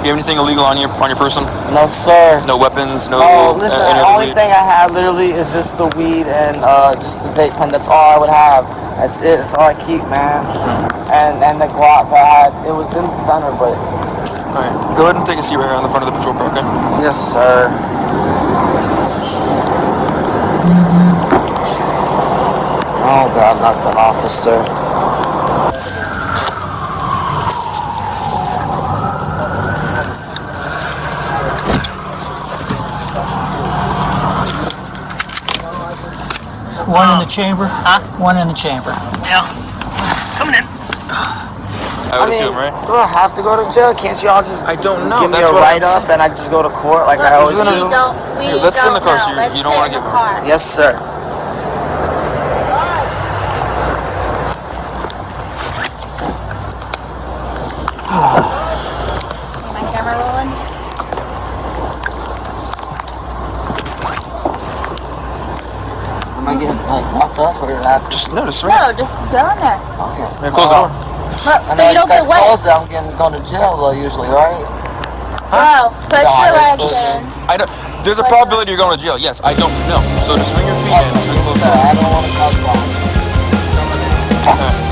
you have anything illegal on your person? No, sir. No weapons, no. Oh, listen, any the other only weed? thing I have literally is just the weed and just the vape pen. That's all I would have. That's it. That's all I keep, man. And the Glock that I had, it was in the center, but. All right, go ahead and take a seat right here on the front of the patrol car, okay? Yes, sir. Oh God, nothing, officer. One in the chamber? Huh? One in the chamber. Yeah. Coming in. I would assume, right? Do I have to go to jail? Can't y'all just I don't know. give me That's a what I'm write-up saying. and I just go to court like I always do? Here, let's sit in the car so you don't want to get. Yes, sir. My camera rolling? Am I getting like locked up or not? Just notice, No, right? just go in there. Okay. Man, close the door. I So know you don't guys get wet. close it, I'm going to jail though usually, right? Bro, put No, your I legs just- in. I don't. There's a probability you're going to jail. Yes, I don't know. So just swing your feet in. Swing close Sir, the door. I don't want to cause bombs. Alright.